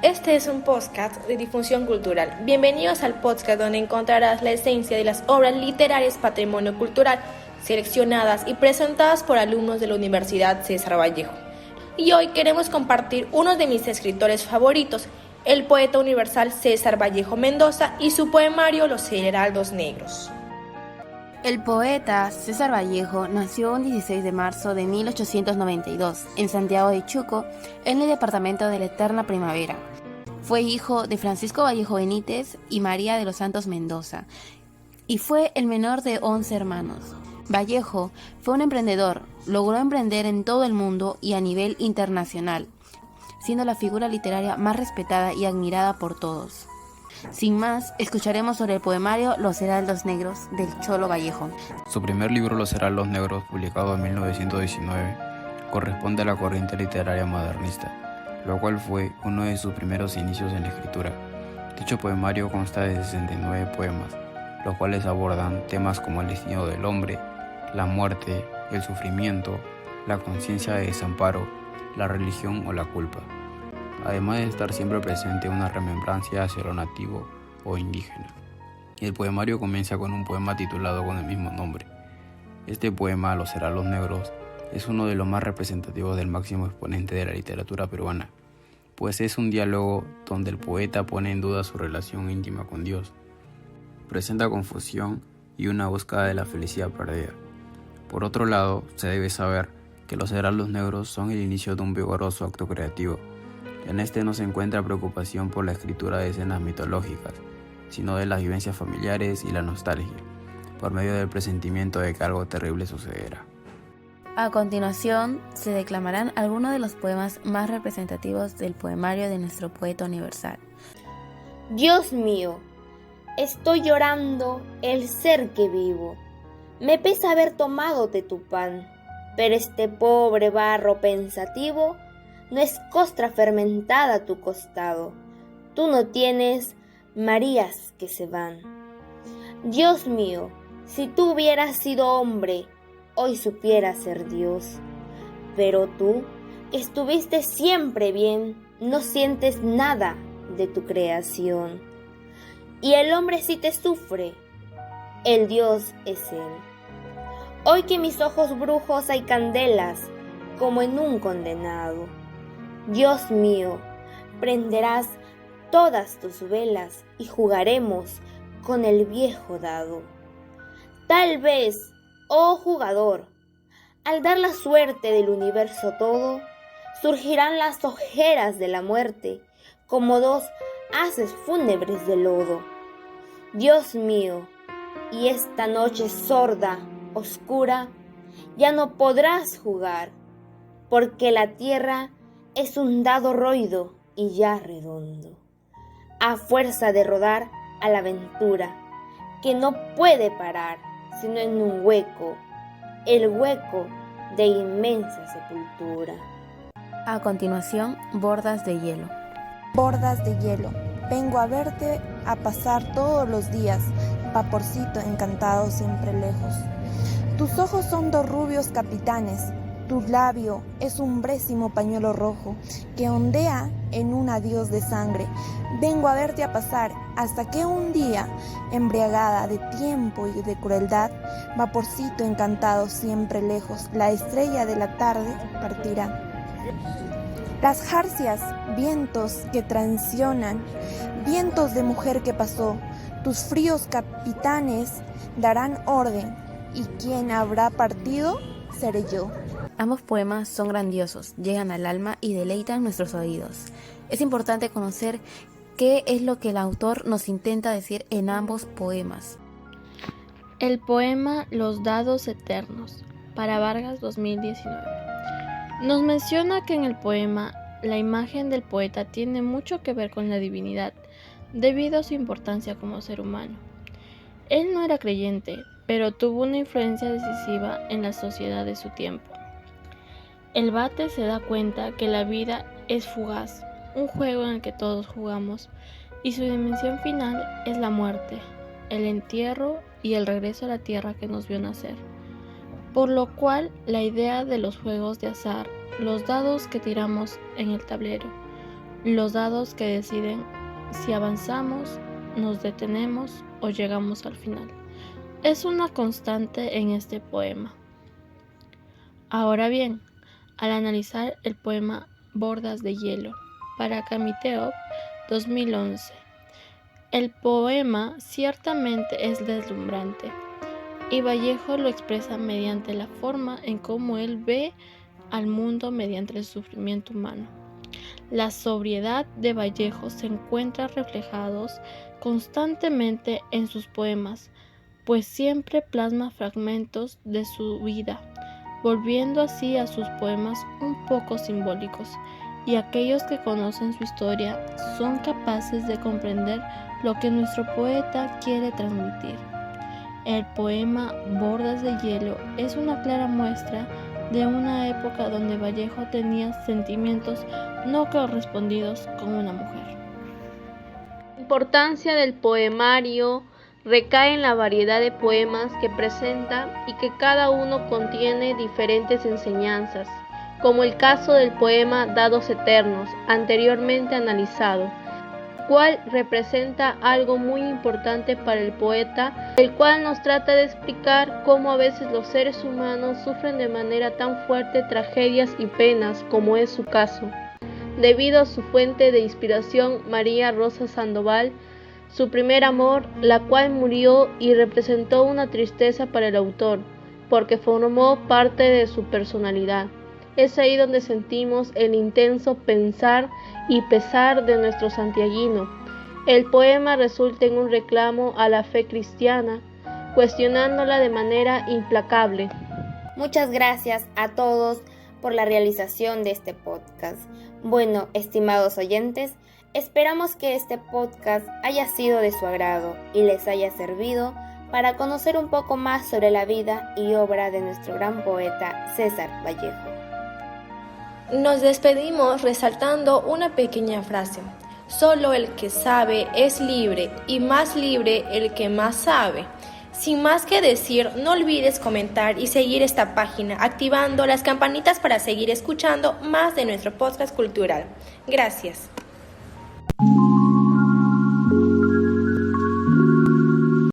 Este es un podcast de difusión cultural. Bienvenidos al podcast donde encontrarás la esencia de las obras literarias patrimonio cultural, seleccionadas y presentadas por alumnos de la Universidad César Vallejo. Y hoy queremos compartir uno de mis escritores favoritos, el poeta universal César Vallejo Mendoza y su poemario Los Heraldos Negros. El poeta César Vallejo nació un 16 de marzo de 1892 en Santiago de Chuco, en el departamento de la Eterna Primavera. Fue hijo de Francisco Vallejo Benítez y María de los Santos Mendoza, y fue el menor de 11 hermanos. Vallejo fue un emprendedor, logró emprender en todo el mundo y a nivel internacional, siendo la figura literaria más respetada y admirada por todos. Sin más, escucharemos sobre el poemario Los Heraldos Negros del Cholo Vallejo. Su primer libro, Los Heraldos Negros, publicado en 1919, corresponde a la corriente literaria modernista, lo cual fue uno de sus primeros inicios en la escritura. Dicho poemario consta de 69 poemas, los cuales abordan temas como el destino del hombre, la muerte, el sufrimiento, la conciencia de desamparo, la religión o la culpa, además de estar siempre presente una remembranza hacia lo nativo o indígena. El poemario comienza con un poema titulado con el mismo nombre. Este poema, Los Heraldos Negros, es uno de los más representativos del máximo exponente de la literatura peruana, pues es un diálogo donde el poeta pone en duda su relación íntima con Dios, presenta confusión y una búsqueda de la felicidad perdida. Por otro lado, se debe saber que los heraldos negros son el inicio de un vigoroso acto creativo. En este no se encuentra preocupación por la escritura de escenas mitológicas, sino de las vivencias familiares y la nostalgia, por medio del presentimiento de que algo terrible sucederá. A continuación, se declamarán algunos de los poemas más representativos del poemario de nuestro poeta universal. Dios mío, estoy llorando el ser que vivo. Me pesa haber tomado de tu pan, pero este pobre barro pensativo no es costra fermentada a tu costado. Tú no tienes Marías que se van. Dios mío, si tú hubieras sido hombre, hoy supieras ser Dios. Pero tú, que estuviste siempre bien, no sientes nada de tu creación. Y el hombre sí te sufre, el Dios es él. Hoy que mis ojos brujos hay candelas, como en un condenado. Dios mío, prenderás todas tus velas y jugaremos con el viejo dado. Tal vez, oh jugador, al dar la suerte del universo todo, surgirán las ojeras de la muerte como dos haces fúnebres de lodo. Dios mío, y esta noche sorda, oscura, ya no podrás jugar, porque la tierra es un dado roído y ya redondo, a fuerza de rodar a la aventura, que no puede parar, sino en un hueco, el hueco de inmensa sepultura. A continuación, Bordas de Hielo. Bordas de hielo, vengo a verte a pasar todos los días, vaporcito encantado siempre lejos. Tus ojos son dos rubios capitanes, tu labio es un brécimo pañuelo rojo que ondea en un adiós de sangre. Vengo a verte a pasar hasta que un día, embriagada de tiempo y de crueldad, vaporcito encantado siempre lejos, la estrella de la tarde partirá. Las jarcias, vientos que transicionan, vientos de mujer que pasó, tus fríos capitanes darán orden, y quien habrá partido seré yo. Ambos poemas son grandiosos, llegan al alma y deleitan nuestros oídos. Es importante conocer qué es lo que el autor nos intenta decir en ambos poemas. El poema Los Dados Eternos, para Vargas 2019. Nos menciona que en el poema la imagen del poeta tiene mucho que ver con la divinidad, debido a su importancia como ser humano. Él no era creyente, pero tuvo una influencia decisiva en la sociedad de su tiempo. El Bate se da cuenta que la vida es fugaz, un juego en el que todos jugamos, y su dimensión final es la muerte, el entierro y el regreso a la tierra que nos vio nacer. Por lo cual, la idea de los juegos de azar, los dados que tiramos en el tablero, los dados que deciden si avanzamos, nos detenemos o llegamos al final. Es una constante en este poema. Ahora bien, al analizar el poema Bordas de hielo para Kamiteov 2011, el poema ciertamente es deslumbrante y Vallejo lo expresa mediante la forma en cómo él ve al mundo mediante el sufrimiento humano. La sobriedad de Vallejo se encuentra reflejados constantemente en sus poemas, pues siempre plasma fragmentos de su vida, volviendo así a sus poemas un poco simbólicos, y aquellos que conocen su historia son capaces de comprender lo que nuestro poeta quiere transmitir. El poema Bordas de hielo es una clara muestra de una época donde Vallejo tenía sentimientos no correspondidos con una mujer. La importancia del poemario recae en la variedad de poemas que presenta y que cada uno contiene diferentes enseñanzas, como el caso del poema Dados Eternos, anteriormente analizado, cual representa algo muy importante para el poeta, el cual nos trata de explicar cómo a veces los seres humanos sufren de manera tan fuerte tragedias y penas como es su caso, debido a su fuente de inspiración, María Rosa Sandoval, su primer amor, la cual murió y representó una tristeza para el autor, porque formó parte de su personalidad. Es ahí donde sentimos el intenso pensar y pesar de nuestro santiaguino. El poema resulta en un reclamo a la fe cristiana, cuestionándola de manera implacable. Muchas gracias a todos por la realización de este podcast. Bueno, estimados oyentes, esperamos que este podcast haya sido de su agrado y les haya servido para conocer un poco más sobre la vida y obra de nuestro gran poeta César Vallejo. Nos despedimos resaltando una pequeña frase. Solo el que sabe es libre y más libre el que más sabe. Sin más que decir, no olvides comentar y seguir esta página activando las campanitas para seguir escuchando más de nuestro podcast cultural. Gracias.